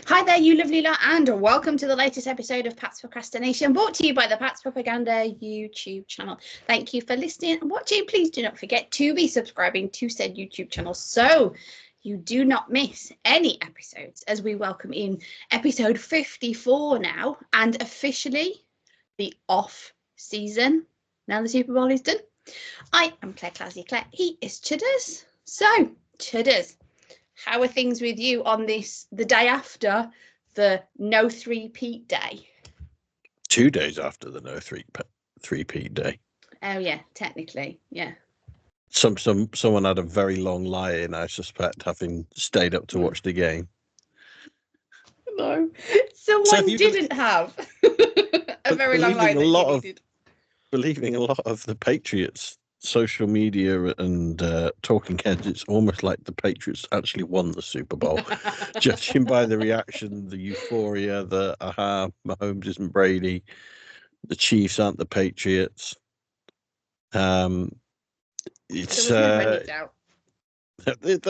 Hi there, you lovely lot, and welcome to the latest episode of Pat's Procrastination, brought to you by the Pat's Propaganda YouTube channel. Thank you for listening and watching. Please do not forget to be subscribing to said YouTube channel so you do not miss any episodes, as we welcome in episode 54 now, and officially the off season. Now the Super Bowl is done. I am Clazzy Clare. He is Chudders. So, Chudders, how are things with you on the day after the no three-peat day? 2 days after the no three-peat day. Oh yeah, technically, yeah. Someone had a very long lie-in, I suspect, having stayed up to watch the game. No, someone didn't have a very long lie-in. Believing a lot of the Patriots social media and talking heads, it's almost like the Patriots actually won the Super Bowl. Judging by the reaction, the euphoria, the Mahomes isn't Brady, the Chiefs aren't the Patriots. It's there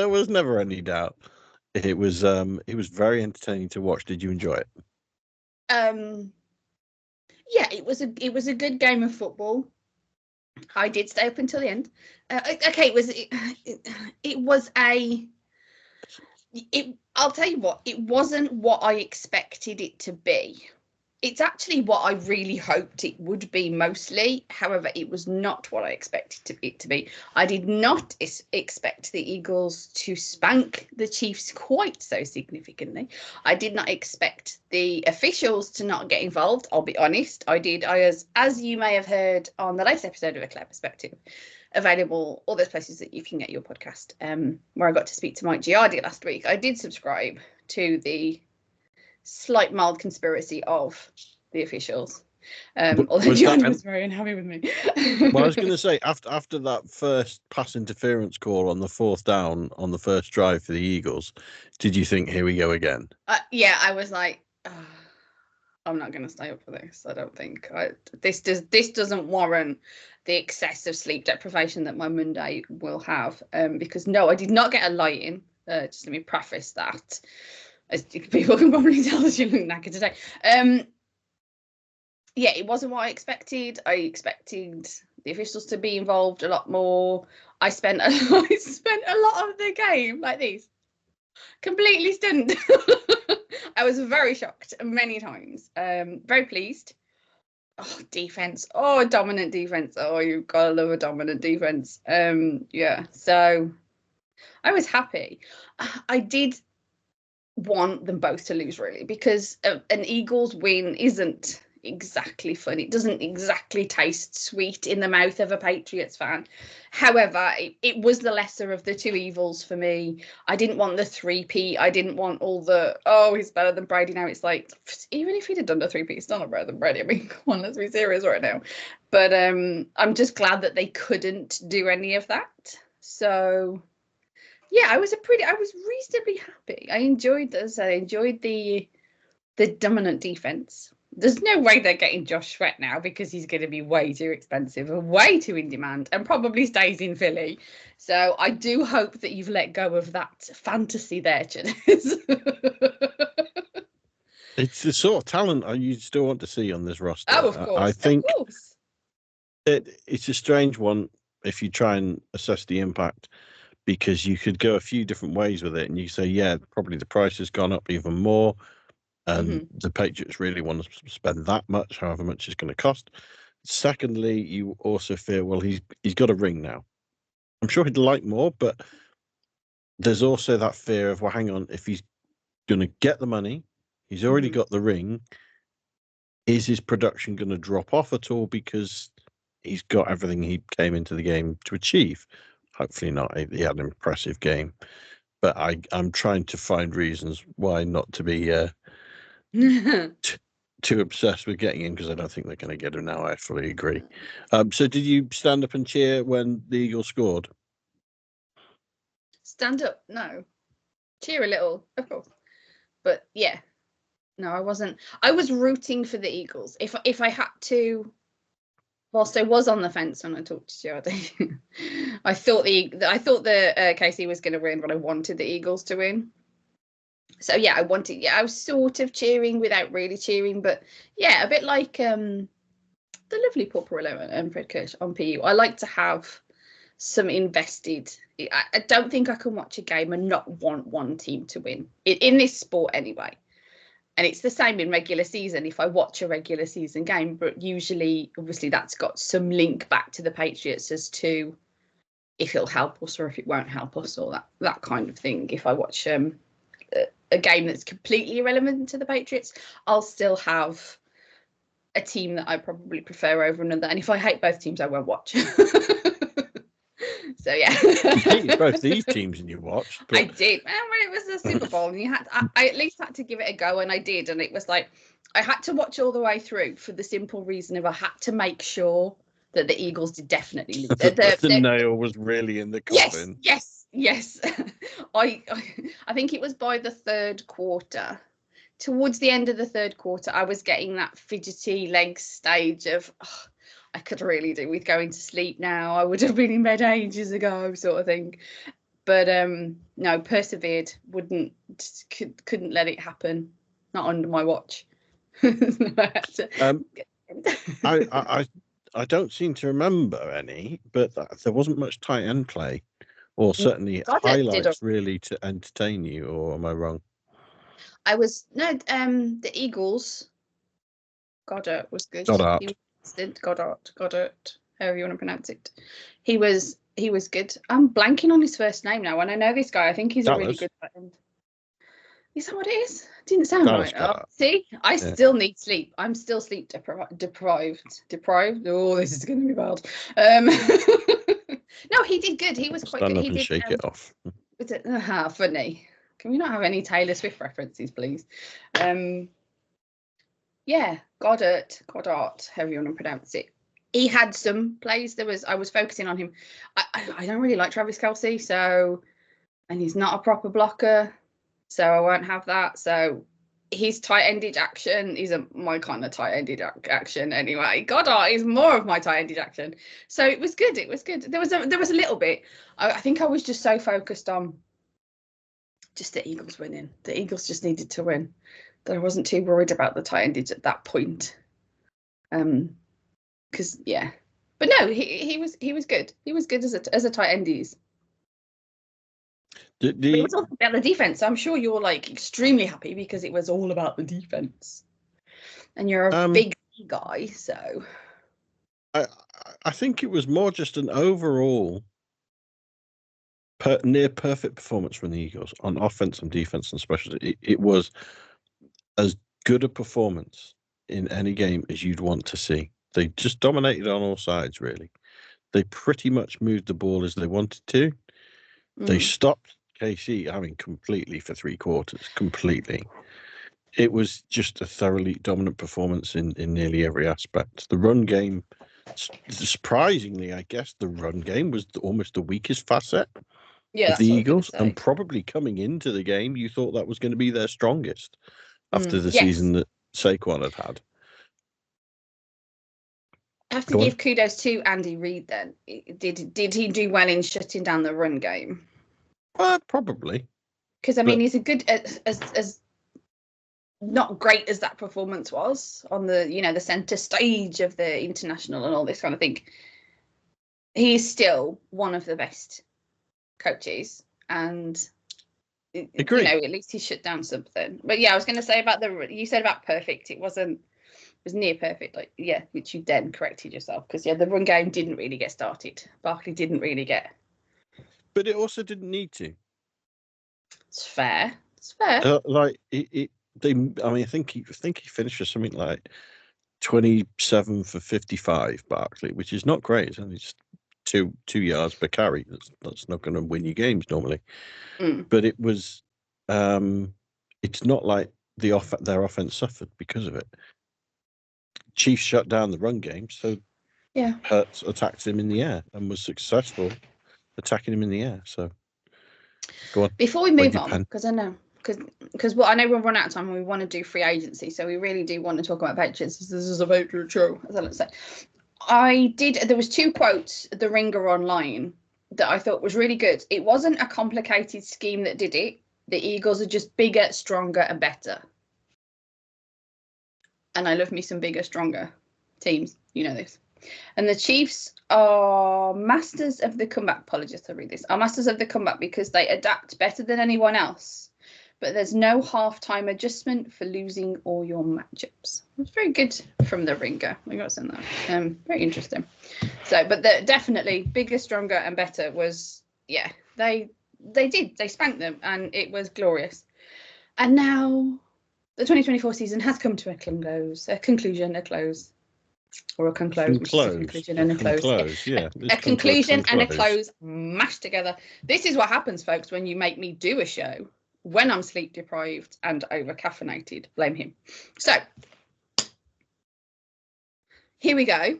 was never any doubt. It was very entertaining to watch. Did you enjoy it? Yeah, it was a good game of football. I did stay up until the end. Okay, I'll tell you what, it wasn't what I expected it to be. It's actually what I really hoped it would be mostly. However, it was not what I expected it to be. I did not expect the Eagles to spank the Chiefs quite so significantly. I did not expect the officials to not get involved. I'll be honest. As you may have heard on the latest episode of A Clare Perspective, available all those places that you can get your podcast, where I got to speak to Mike Giardi last week. I did subscribe to the slight mild conspiracy of the officials, although John was very unhappy with me. Well, I was going to say, after that first pass interference call on the fourth down on the first drive for the Eagles, did you think, here we go again? Yeah, I was like, I'm not going to stay up for this. I don't think this doesn't warrant the excessive sleep deprivation that my Monday will have, because no, I did not get a light-in. Just let me preface that, as people can probably tell that you look knackered today. Yeah, it wasn't what I expected. I expected the officials to be involved a lot more. I spent a lot of the game like this, completely stunned. I was very shocked many times. Very pleased. Oh, defense. Oh, dominant defense. Oh, you've got to love a dominant defense. Yeah, so I was happy. I did want them both to lose, really, because an Eagles win isn't exactly fun. It doesn't exactly taste sweet in the mouth of a Patriots fan. However, it was the lesser of the two evils for me. I didn't want the three-peat. I didn't want all the, he's better than Brady now. It's like, even if he'd have done the three-peat, he's still not better than Brady. I mean, come on, let's be serious right now. But I'm just glad that they couldn't do any of that. So yeah, I was reasonably happy. I enjoyed this. I enjoyed the dominant defense. There's no way they're getting Josh Sweat now, because he's going to be way too expensive and way too in demand, and probably stays in Philly. So I do hope that you've let go of that fantasy there, Chudders. It's the sort of talent you still want to see on this roster. Oh, of course. I think it's a strange one if you try and assess the impact, because you could go a few different ways with it, and you say, yeah, probably the price has gone up even more, and the Patriots really want to spend that much, however much it's going to cost. Secondly, you also feel, well, he's got a ring now. I'm sure he'd like more, but there's also that fear of, well, hang on, if he's going to get the money, he's already got the ring, is his production going to drop off at all because he's got everything he came into the game to achieve? Hopefully not. He had an impressive game, but I'm trying to find reasons why not to be too obsessed with getting him, because I don't think they're going to get him now. I fully agree. So did you stand up and cheer when the Eagles scored? Stand up? No. Cheer a little, of course. But yeah, no, I wasn't. I was rooting for the Eagles. If I had to, whilst I was on the fence when I talked to Jody, I thought the KC was going to win, but I wanted the Eagles to win. So yeah, I was sort of cheering without really cheering, but yeah, a bit like the lovely Porporello and Fred Kirsch on PU. I like to have some invested. I don't think I can watch a game and not want one team to win in this sport anyway. And it's the same in regular season if I watch a regular season game, but usually, obviously, that's got some link back to the Patriots as to if it'll help us or if it won't help us, or that kind of thing. If I watch a game that's completely irrelevant to the Patriots, I'll still have a team that I probably prefer over another. And if I hate both teams, I won't watch. So yeah, you hated both these teams and you watched. But... I did. Well, when it was the Super Bowl, and I at least had to give it a go, and I did. And it was like I had to watch all the way through for the simple reason of I had to make sure that the Eagles did definitely lose. The nail was really in the coffin. Yes. I think it was by the third quarter. Towards the end of the third quarter, I was getting that fidgety legs stage of I could really do with going to sleep now. I would have been in bed ages ago, sort of thing. But no, persevered. Couldn't let it happen. Not under my watch. I don't seem to remember any, but there wasn't much tight end play, or certainly highlights really to entertain you. Or am I wrong? The Eagles. Goddard was good. Goddard, however you want to pronounce it. He was good. I'm blanking on his first name now, and I know this guy. I think he's a really good tight end. Is that what it is? Didn't sound right. Oh, see, I still need sleep. I'm still sleep deprived. Oh, this is going to be bad. No, he did good. He was quite good. He did shake it off. Was it funny? Can we not have any Taylor Swift references, please? Yeah, Goddard, however you want to pronounce it. He had some plays. I was focusing on him. I don't really like Travis Kelce, and he's not a proper blocker, so I won't have that. So his tight-ended action isn't my kind of tight-ended action anyway. Goddard is more of my tight-ended action. So it was good. There was a little bit. I think I was just so focused on just the Eagles winning. The Eagles just needed to win. That I wasn't too worried about the tight endage at that point. Because yeah, but no, he was good. He was good as a tight end is. It was all about the defense. So I'm sure you're like extremely happy because it was all about the defense, and you're a big guy. So I think it was more just an overall near perfect performance from the Eagles on offense and defense and special. It was as good a performance in any game as you'd want to see. They just dominated on all sides, really. They pretty much moved the ball as they wanted to. They stopped KC completely for 3 quarters, completely. It was just a thoroughly dominant performance in nearly every aspect. The run game, surprisingly, I guess, the run game was almost the weakest facet of the Eagles. And probably coming into the game, you thought that was going to be their strongest after the season that Saquon had. I have to give kudos to Andy Reid then. Did he do well in shutting down the run game? Probably. Because, he's a good, as not great as that performance was on the, the centre stage of the international and all this kind of thing. He's still one of the best coaches, and agree. At least he shut down something. But yeah, I was going to say about you said about perfect. It was near perfect, which you then corrected yourself because the run game didn't really get started. Barkley didn't really get. But it also didn't need to. It's fair. I think he finished with something like 27 for 55, Barkley, which is not great. It's only just 2 yards per carry. That's not going to win you games normally. But it was. It's not like their offense suffered because of it. Chiefs shut down the run game, so Hurts attacked him in the air and was successful attacking him in the air. So go on. Before we move on, because I know I know we've run out of time and we want to do free agency, so we really do want to talk about Patriots. This is a Patriot show, as I like to say. There was 2 quotes, The Ringer online, that I thought was really good. It wasn't a complicated scheme that did it. The Eagles are just bigger, stronger, and better. And I love me some bigger, stronger teams. You know this. And the Chiefs are masters of the comeback. Apologies to read this. Are masters of the comeback because they adapt better than anyone else. But there's no halftime adjustment for losing all your matchups. It's very good from the Ringer. I got to send that. Very interesting. So, but definitely bigger, stronger, and better was, yeah, they spanked them, and it was glorious. And now the 2024 season has come to a close, a conclusion and a close. A conclusion and a close mashed together. This is what happens, folks, when you make me do a show when I'm sleep deprived and over caffeinated. Blame him. So here we go.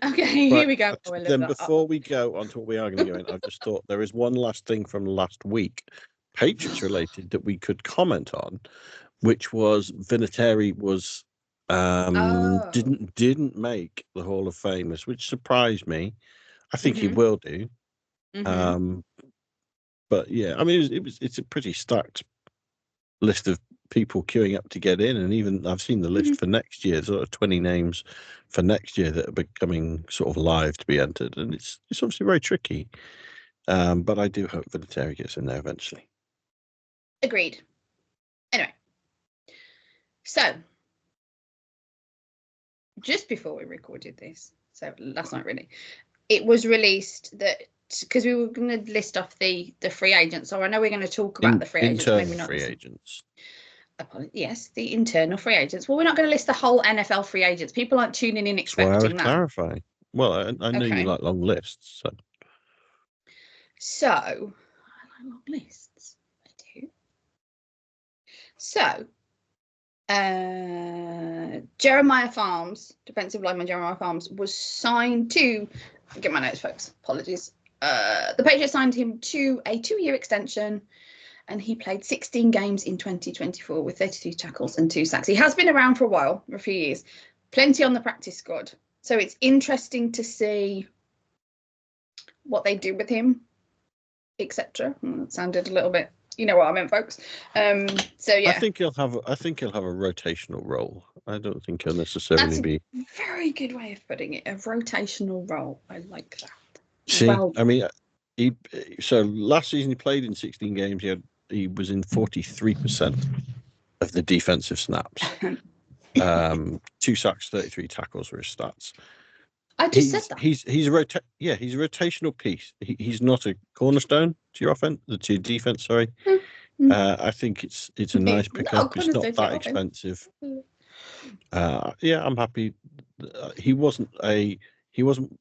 Okay, here we go. Then before we go on to what we are going to go in, I've just thought there is one last thing from last week, Patriots related, that we could comment on, which was Vinatieri was didn't make the Hall of Famers, which surprised me. I think he will do. But yeah, I mean, it's a pretty stacked list of people queuing up to get in, and even I've seen the list for next year, sort of 20 names for next year that are becoming sort of live to be entered, and it's obviously very tricky. But I do hope Vinatieri gets in there eventually. Agreed. Anyway, so just before we recorded this, so last night really, it was released that, because we were going to list off the free agents, so I know we're going to talk about the free agents. Maybe not free agents. Yes, the internal free agents. Well, we're not going to list the whole NFL free agents. People aren't tuning in expecting that. Clarify. Well, I know you like long lists, so I like long lists. I do. So Jeremiah Farms, defensive lineman Jeremiah Farms, was signed to, get my notes, folks, apologies. The Patriots signed him to a 2-year extension, and he played 16 games in 2024 with 32 tackles and 2 sacks. He has been around for a while, for a few years, plenty on the practice squad. So it's interesting to see what they do with him, etc. That sounded a little bit, you know what I meant, folks. So yeah, I think he'll have a rotational role. I don't think he'll necessarily be. Very good way of putting it. A rotational role. I like that. See, I mean, so last season he played in 16 games. He was in 43% of the defensive snaps. 2 sacks, 33 tackles were his stats. I just said that. He's a rotational piece. He's not a cornerstone to your offense, to your defense. Sorry. I think it's a nice pickup. It's not that expensive. Yeah, I'm happy. He wasn't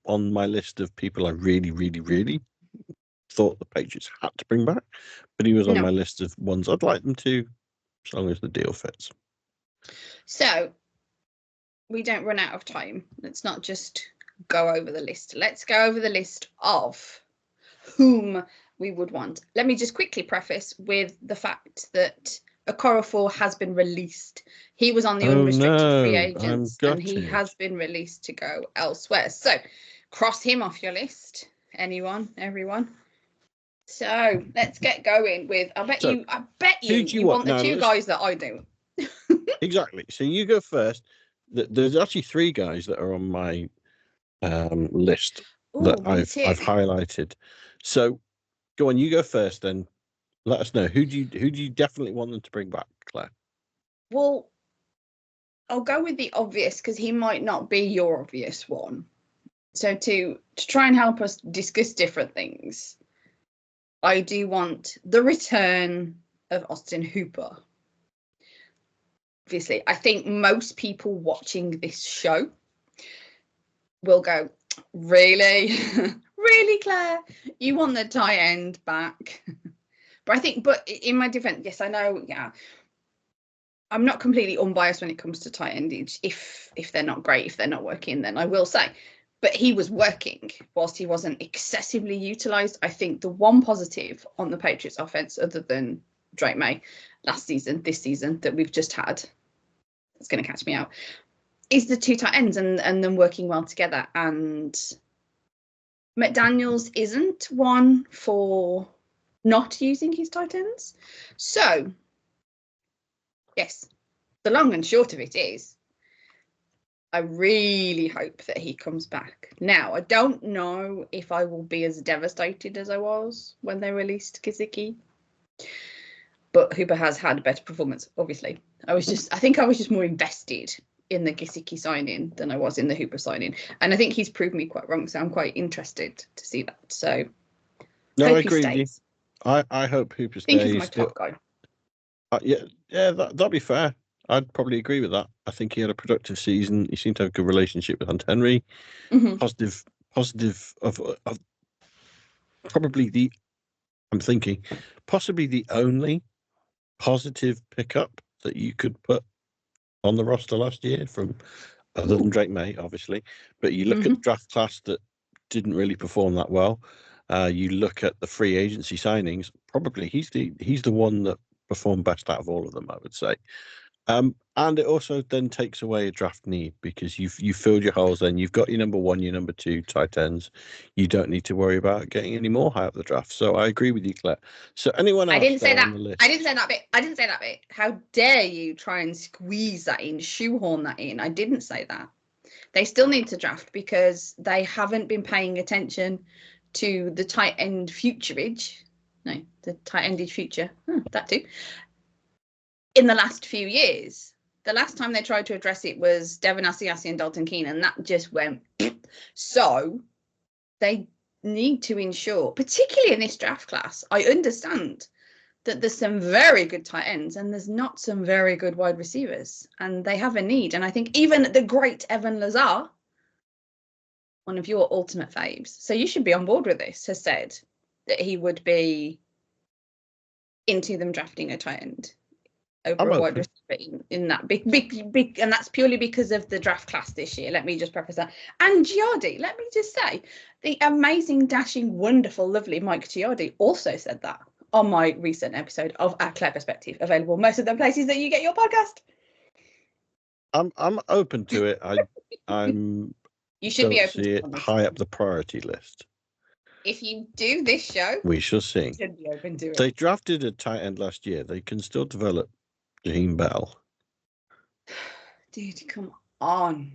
on my list of people I really, really, really thought the Patriots had to bring back, but he was on my list of ones I'd like them to, as long as the deal fits. So we don't run out of time. Let's not just go over the list. Let's go over the list of whom we would want. Let me just quickly preface with the fact that Okorafor has been released. He was on the unrestricted free agents, and he has been released to go elsewhere. So cross him off your list. Anyone, everyone. So let's get going with. I bet you want the 2 guys that I do. Exactly. So you go first. There's actually 3 guys that are on my list that I've highlighted. So go on, you go first, then let us know who do you definitely want them to bring back, Claire? Well, I'll go with the obvious because he might not be your obvious one. So to try and help us discuss different things, I do want the return of Austin Hooper. Obviously, I think most people watching this show will go, really? Really, Claire? You want the tight end back? But in my defense, yes, I know, yeah. I'm not completely unbiased when it comes to tight end. If they're not great, if they're not working, then I will say. But he was working whilst he wasn't excessively utilised. I think the one positive on the Patriots offence, other than Drake May this season that we've just had, it's going to catch me out, is the 2 tight ends and them working well together. And McDaniels isn't one for not using his tight ends. So, yes, the long and short of it is, I really hope that he comes back. Now, I don't know if I will be as devastated as I was when they released Gesicki, but Hooper has had a better performance, obviously. I think I was just more invested in the Gesicki signing than I was in the Hooper signing. And I think he's proved me quite wrong, so I'm quite interested to see that. So, No, hope I agree with you. stays. I hope Hooper I think stays. he's my top guy. Yeah, that'd be fair. I'd probably agree with that. I think he had a productive season. He seemed to have a good relationship with Hunt Henry. Mm-hmm. Positive of probably the. I'm thinking possibly the only positive pickup that you could put on the roster last year from other than Drake May, obviously. But you look at the draft class that didn't really perform that well. You look at the free agency signings. Probably he's the one that performed best out of all of them, I would say. And it also then takes away a draft need because you filled your holes. Then you've got your number one, your number two tight ends. You don't need to worry about getting any more high up the draft. So I agree with you, Claire. So anyone else? I didn't say that. On the list? I didn't say that bit. I didn't say that bit. How dare you try and squeeze that in, shoehorn that in? I didn't say that. They still need to draft because they haven't been paying attention to the tight end futurage. No, the tight ended future. That too. In the last few years, the last time they tried to address it was Devin Asiasi and Dalton Keene, and that just went. So they need to ensure, particularly in this draft class, I understand that there's some very good tight ends and there's not some very good wide receivers, and they have a need. And I think even the great Evan Lazar, one of your ultimate faves, so you should be on board with this, has said that he would be into them drafting a tight end over a wide receiver in that big, and that's purely because of the draft class this year. Let me just preface that. And Giardi, let me just say, the amazing, dashing, wonderful, lovely Mike Giardi also said that on my recent episode of Our Claire Perspective, available most of the places that you get your podcast. I'm open to it. I'm. You should be open to it high up the priority list. If you do this show, we shall see. You should be open to it. They drafted a tight end last year. They can still develop Jaheim Bell. Dude, come on.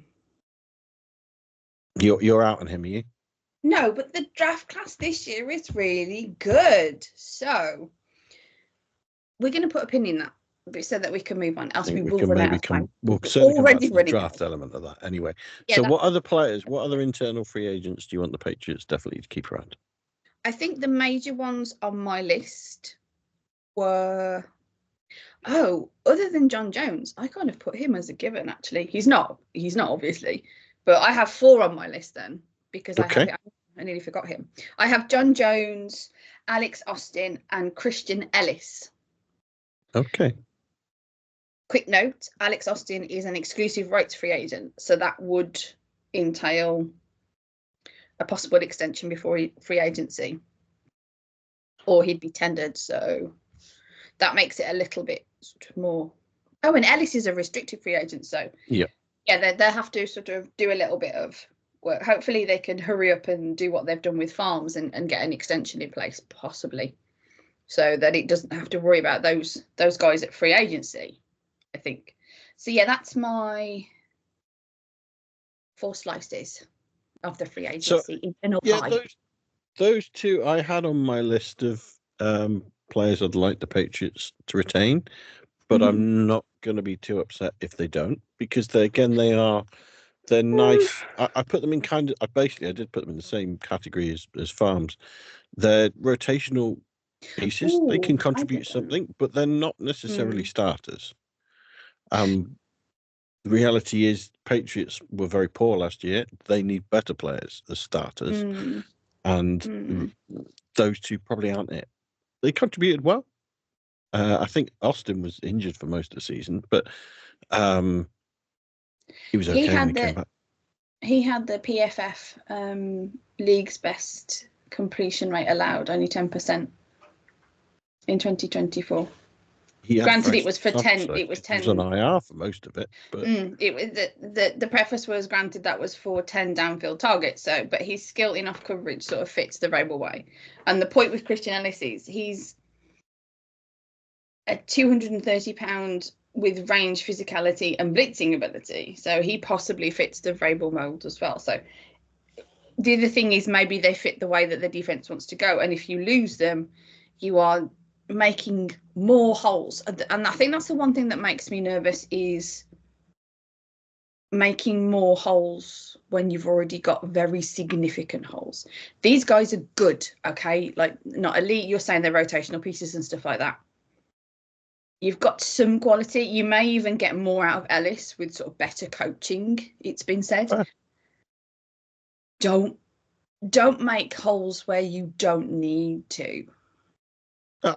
You're out on him, are you? No, but the draft class this year is really good. So we're going to put a pin in that, but so that we can move on. Else we will run out of time. We'll certainly come back to the draft element of that anyway. Yeah, so what other players, what other internal free agents do you want the Patriots definitely to keep around? I think the major ones on my list were, other than John Jones, I kind of put him as a given, actually. He's not obviously, but I have 4 on my list then because I nearly forgot him. I have John Jones, Alex Austin, and Christian Ellis. Okay. Quick note, Alex Austin is an exclusive rights free agent, so that would entail a possible extension before free agency, or he'd be tendered, so that makes it a little bit sort of more. Oh, and Ellis is a restricted free agent, so yeah, they'll have to sort of do a little bit of work. Hopefully they can hurry up and do what they've done with Farms and get an extension in place, possibly, so that it doesn't have to worry about those guys at free agency, I think. So yeah, that's my 4 slices of the free agency. Those 2 I had on my list of players I'd like the Patriots to retain, but I'm not going to be too upset if they don't, because they're nice. I put them in I did put them in the same category as Farms. They're rotational pieces. They can contribute something, but they're not necessarily starters. The reality is Patriots were very poor last year. They need better players as starters. And those 2 probably aren't it. They contributed well. I think Austin was injured for most of the season, but he was okay when he came back. He had the PFF league's best completion rate allowed, only 10% in 2024. He had Granted, very it was for soft 10. side. It was He 10. was on IR for most of it, but It was the preface was granted that was for 10 downfield targets. So, but his skill in off coverage sort of fits the Vrabel way. And the point with Christian Ellis is he's a 230-pound with range, physicality, and blitzing ability. So he possibly fits the Vrabel mold as well. So the other thing is maybe they fit the way that the defense wants to go. And if you lose them, you are making more holes. And I think that's the one thing that makes me nervous is making more holes when you've already got very significant holes. These guys are good, okay? Like, not elite. You're saying they're rotational pieces and stuff like that. You've got some quality. You may even get more out of Ellis with sort of better coaching, it's been said. Don't make holes where you don't need to.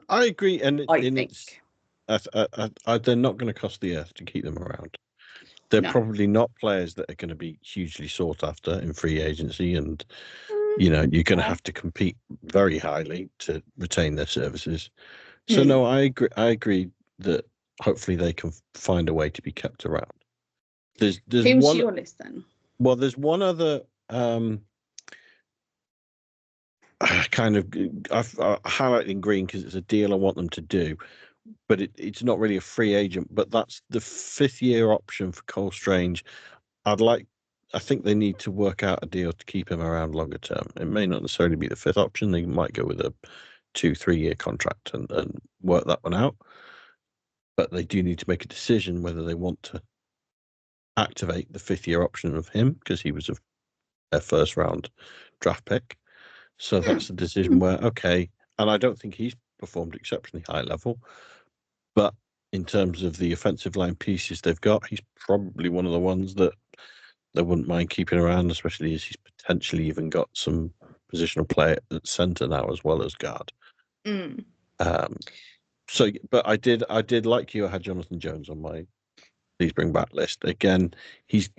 I agree, and I think they're not going to cost the earth to keep them around. They're probably not players that are going to be hugely sought after in free agency, and you're going to have to compete very highly to retain their services. So no, I agree. I agree that hopefully they can find a way to be kept around. There's Who's one. your list then? Well, there's one other kind of I've highlighted in green because it's a deal I want them to do, but it's not really a free agent. But that's the 5th-year option for Cole Strange. I think they need to work out a deal to keep him around longer term. It may not necessarily be the 5th option. They might go with a 2-3-year contract and work that one out. But they do need to make a decision whether they want to activate the 5th-year option of him because he was a first-round draft pick. So that's a decision where, okay, and I don't think he's performed exceptionally high level, but in terms of the offensive line pieces they've got, he's probably one of the ones that they wouldn't mind keeping around, especially as he's potentially even got some positional play at centre now as well as guard. So, but I did like you. I had Jonathan Jones on my please bring back list again. He's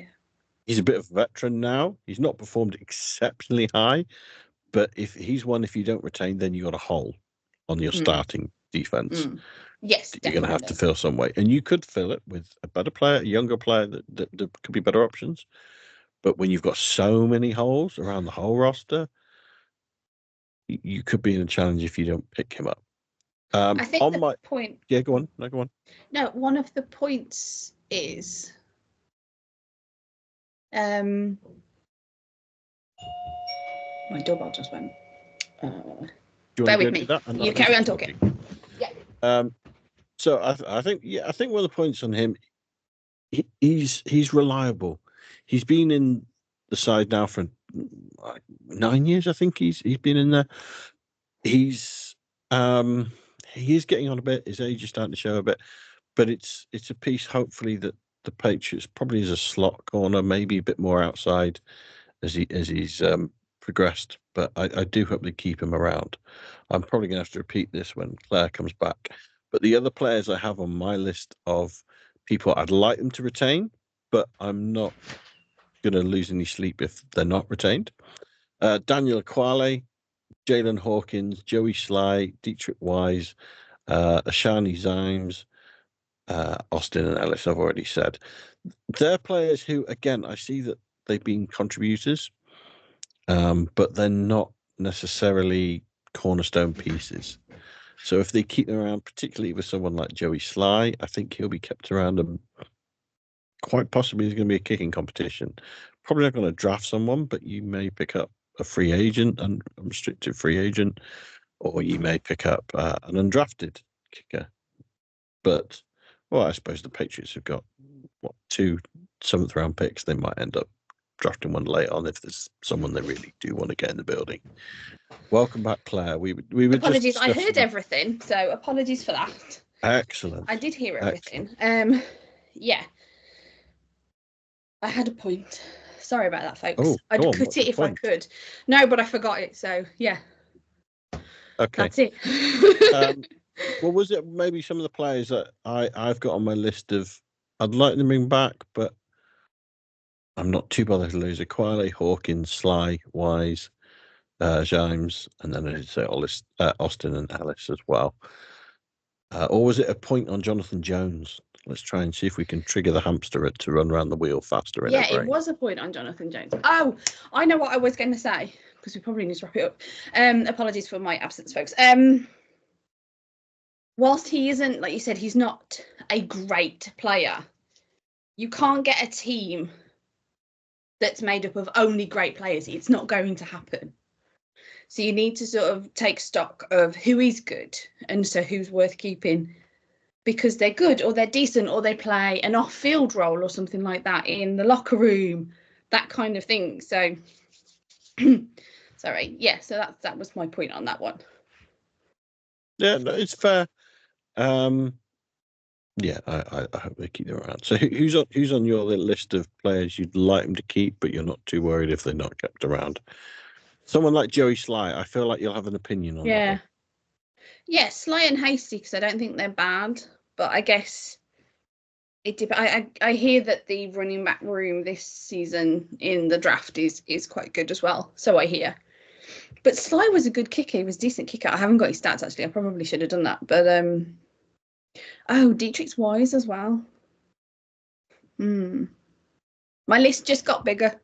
a bit of a veteran now. He's not performed exceptionally high, but if you don't retain, then you got a hole on your starting defense. Yes, you're going to have to fill some way, and you could fill it with a better player, a younger player that could be better options. But when you've got so many holes around the whole roster, you could be in a challenge if you don't pick him up. I think on point. Yeah, go on. No, go on. No, one of the points is my doorbell just went. Bear with me. You carry on talking. Yeah. So I think one of the points on him, he's reliable. He's been in the side now for 9 years. I think he's been in there. He is getting on a bit. His age is starting to show a bit, but it's a piece hopefully that the Patriots probably is a slot corner, maybe a bit more outside as he's progressed. But I do hope they keep him around. I'm probably going to have to repeat this when Claire comes back. But the other players I have on my list of people I'd like them to retain, but I'm not going to lose any sleep if they're not retained. Daniel Aquale, Jalen Hawkins, Joey Sly, Dietrich Wise, Ashani Zimes, Austin and Ellis, I've already said. They're players who, again, I see that they've been contributors, but they're not necessarily cornerstone pieces. So if they keep them around, particularly with someone like Joey Sly, I think he'll be kept around and quite possibly there's going to be a kicking competition. Probably not going to draft someone, but you may pick up a free agent, and a restricted free agent, or you may pick up an undrafted kicker. But, well, I suppose the Patriots have got, 2 7th-round picks. They might end up drafting one later on if there's someone they really do want to get in the building. Welcome back, Claire. We were apologies. just I heard everything, so apologies for that. Excellent. I did hear everything. Yeah. I had a point. Sorry about that, folks. Oh, I'd cut it if I could. No, but I forgot it, so yeah. Okay. That's it. Well, was it maybe some of the players that I've got on my list of I'd like them to bring back, but I'm not too bothered to lose Aquale, Hawkins, Sly, Wise, James, and then I did say Austin and Ellis as well. Or was it a point on Jonathan Jones? Let's try and see if we can trigger the hamster to run around the wheel faster in her Yeah, it brain. was a point on Jonathan Jones. Oh, I know what I was going to say, because we probably need to wrap it up. Apologies for my absence, folks. Whilst he isn't, like you said, he's not a great player, you can't get a team that's made up of only great players. It's not going to happen. So you need to sort of take stock of who is good and so who's worth keeping because they're good or they're decent or they play an off-field role or something like that in the locker room, that kind of thing. So, sorry. Yeah, so that was my point on that one. Yeah, no, it's fair. Yeah, I hope they keep them around. So who's on your list of players you'd like them to keep, but you're not too worried if they're not kept around? Someone like Joey Sly, I feel like you'll have an opinion on that one. Yeah, Sly and Hasty, because I don't think they're bad, but I guess I hear that the running back room this season in the draft is quite good as well. So I hear. But Sly was a good kicker. He was a decent kicker. I haven't got his stats actually. I probably should have done that. But Dietrich's Wise as well. My list just got bigger.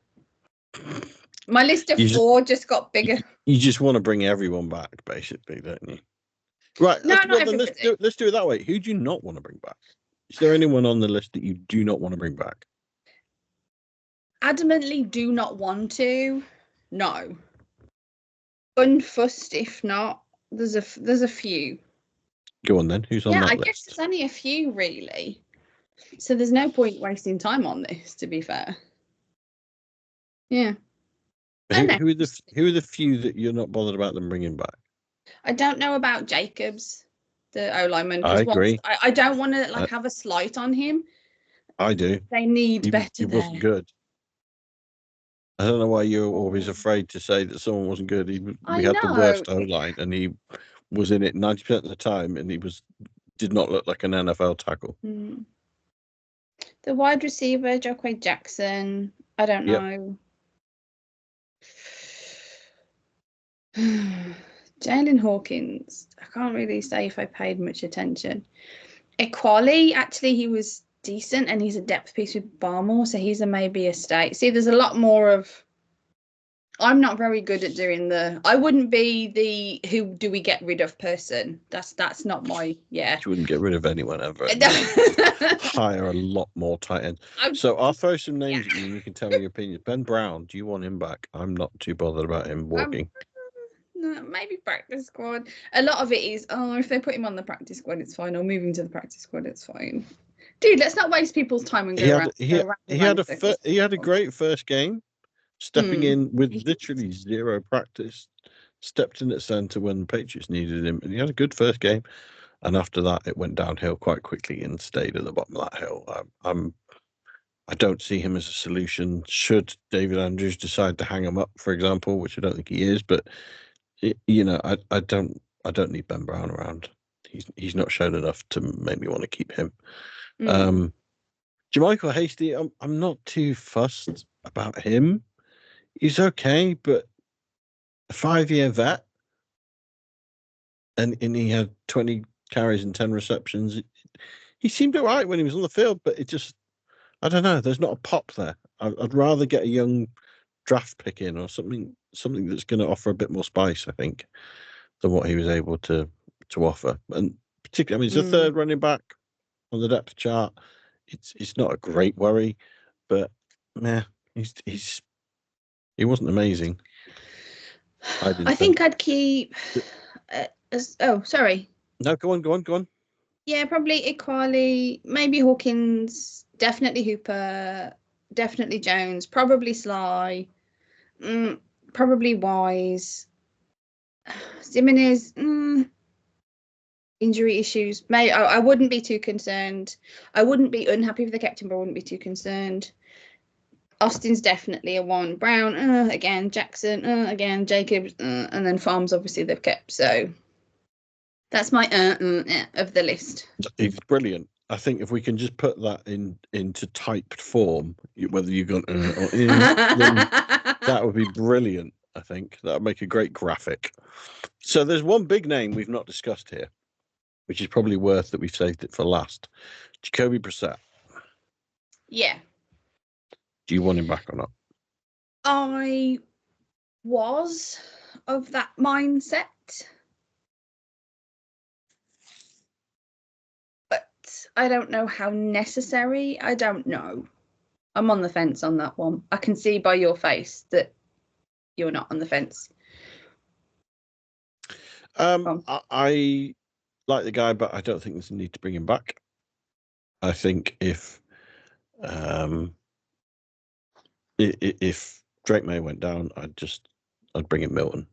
My list of four just got bigger. You just want to bring everyone back, basically, don't you? Right. No, not then let's do it that way. Who do you not want to bring back? Is there anyone on the list that you do not want to bring back? Adamantly do not want to. No. Unfussed if not. There's a few. Go on then. Who's on that list? Yeah, I guess there's only a few really. So there's no point wasting time on this, to be fair. Yeah. Who are the few that you're not bothered about them bringing back? I don't know about Jacobs, the O-lineman. I agree. I don't want to have a slight on him. I do. They need better. He wasn't good. I don't know why you're always afraid to say that someone wasn't good. We had the worst O-line, and he was in it 90% of the time, and he did not look like an NFL tackle. The wide receiver, Joquay Jackson. I don't know. Jalen Hawkins. I can't really say if I paid much attention. Equali, actually, he was decent, and he's a depth piece with Barmore, so he's maybe a stay. See, there's a lot more of. I'm not very good at doing I wouldn't be the who do we get rid of person. That's not my. Yeah. You wouldn't get rid of anyone ever. Hire a lot more tight ends. So I'll throw some names at you and you can tell me your opinion. Ben Brown, do you want him back? I'm not too bothered about him walking. No, maybe practice squad. A lot of it is, if they put him on the practice squad, it's fine. Or moving to the practice squad, it's fine. Dude, let's not waste people's time and go around. He had a great first game. Stepping in with literally zero practice, stepped in at centre when the Patriots needed him, and he had a good first game. And after that, it went downhill quite quickly and stayed at the bottom of that hill. I don't see him as a solution. Should David Andrews decide to hang him up, for example, which I don't think he is, but I don't need Ben Brown around. He's not shown enough to make me want to keep him. Jermichael Hasty, I'm not too fussed about him. He's okay, but a 5-year vet, and he had 20 carries and 10 receptions. He seemed all right when he was on the field, but it just, I don't know. There's not a pop there. I'd rather get a young draft pick in or something that's going to offer a bit more spice, I think, than what he was able to offer. And particularly, he's a third running back on the depth chart. It's not a great worry, but he wasn't amazing. I think I'd keep. Sorry. No, go on. Yeah, probably Equali, maybe Hawkins, definitely Hooper, definitely Jones, probably Sly, probably Wise, Jimenez. Injury issues. I wouldn't be too concerned. I wouldn't be unhappy if they kept him, but I wouldn't be too concerned. Austin's definitely a one. Brown, again. Jackson, again. Jacobs, and then Farms, obviously, they've kept. So that's my of the list. It's brilliant. I think if we can just put that into typed form, whether you've got then that would be brilliant. I think that would make a great graphic. So there's one big name we've not discussed here. which is probably worth that we've saved it for last. Jacoby Brissett. Yeah. Do you want him back or not? I was of that mindset. But I don't know how necessary. I don't know. I'm on the fence on that one. I can see by your face that you're not on the fence. I like the guy, but I don't think there's a need to bring him back. I think if Drake May went down, I'd bring in Milton.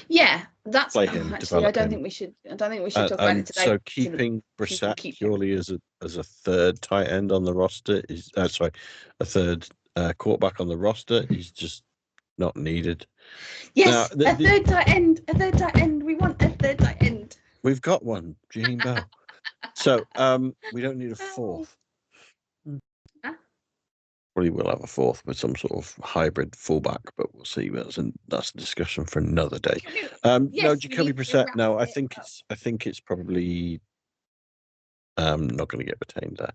Yeah, that's play him. Actually, I don't him. think we should. I don't think we should talk about it today. So keeping Brissett purely as a third tight end on the roster is a third quarterback on the roster is just not needed. Yes, now, a third tight end. A third tight end. We want a third tight end. We've got one, Gene Bell. So we don't need a fourth. Probably will have a fourth with some sort of hybrid fullback, but we'll see. That's a discussion for another day. Yes, no, Jacoby Brissett. No, I think it's probably not going to get retained there.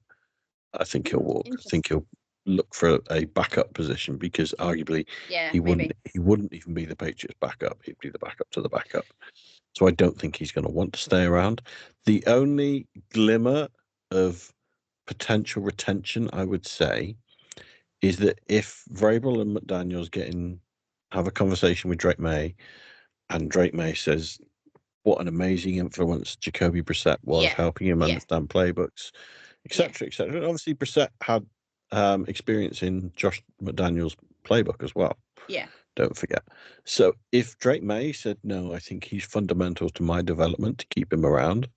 I think he'll walk. I think he'll look for a backup position because arguably he wouldn't even be the Patriots' backup. He'd be the backup to the backup. So I don't think he's going to want to stay around. The only glimmer of potential retention, I would say, is that if Vrabel and McDaniels have a conversation with Drake May, and Drake May says what an amazing influence Jacoby Brissett was, helping him understand playbooks, etc., etc. And obviously Brissett had experience in Josh McDaniels' playbook as well. Yeah. Don't forget. So if Drake May said, no, I think he's fundamental to my development to keep him around,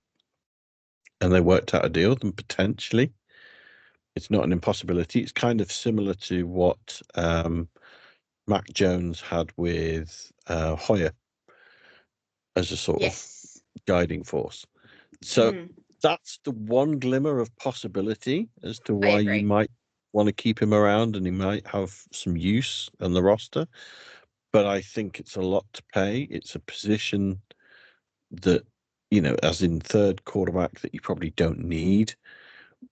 and they worked out a deal, then potentially it's not an impossibility. It's kind of similar to what Mac Jones had with Hoyer as a sort of guiding force. So that's the one glimmer of possibility as to why you might want to keep him around and he might have some use on the roster. But I think it's a lot to pay. It's a position that, as in third quarterback, that you probably don't need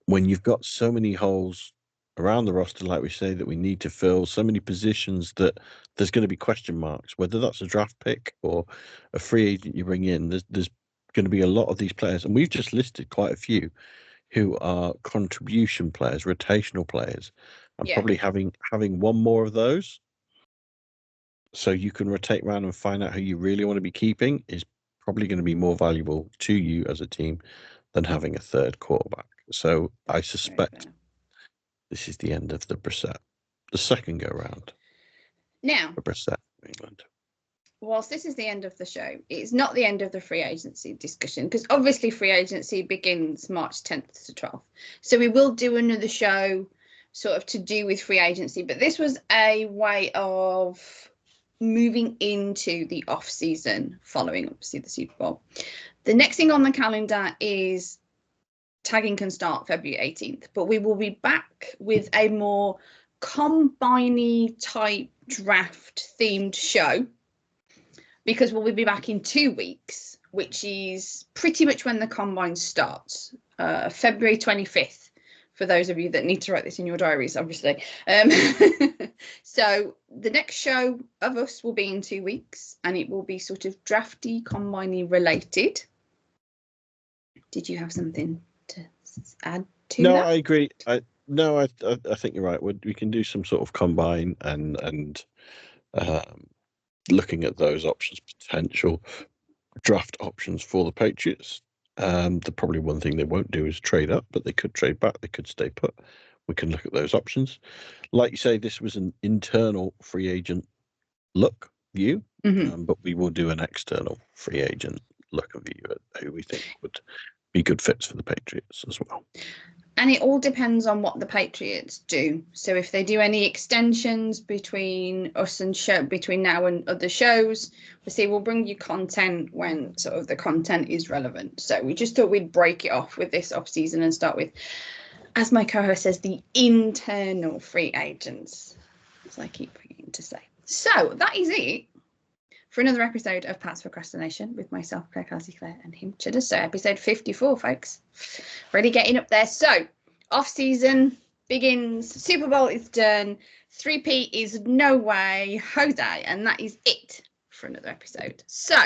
when you've got so many holes around the roster, like we say, that we need to fill, so many positions that there's going to be question marks, whether that's a draft pick or a free agent you bring in. There's going to be a lot of these players, and we've just listed quite a few who are contribution players, rotational players, and probably having one more of those so you can rotate around and find out who you really want to be keeping is probably going to be more valuable to you as a team than having a third quarterback. So I suspect this is the end of the Brissett, the second go round. Now, for Brissett, England. Whilst this is the end of the show, it's not the end of the free agency discussion because obviously free agency begins March 10th to 12th. So we will do another show sort of to do with free agency, but this was a way of moving into the off season following obviously the Super Bowl. The next thing on the calendar is tagging can start February 18th, but we will be back with a more combine-y type draft themed show because we'll be back in 2 weeks, which is pretty much when the combine starts, February 25th. For those of you that need to write this in your diaries, obviously. So the next show of us will be in 2 weeks, and it will be sort of drafty, combine-y related. Did you have something to add to that? No, I agree. I think you're right. We can do some sort of combine and looking at those options, potential draft options for the Patriots. The probably one thing they won't do is trade up, but they could trade back. They could stay put. We can look at those options. Like you say, this was an internal free agent view, but we will do an external free agent look and view at who we think would be good fits for the Patriots as well. And it all depends on what the Patriots do. So if they do any extensions between us and between now and other shows, we'll bring you content when sort of the content is relevant. So we just thought we'd break it off with this off season and start with, as my co-host says, the internal free agents, as I keep forgetting to say. So that is it for another episode of Pat's Procrastination with myself, Claire, Clazzy Clare, and him, Chudders. So episode 54, folks. Really getting up there. So off-season begins. Super Bowl is done. Three-peat is no way. Jose. And that is it for another episode. So,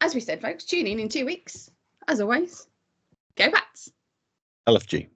as we said, folks, tune in 2 weeks. As always, go Pats. LFG.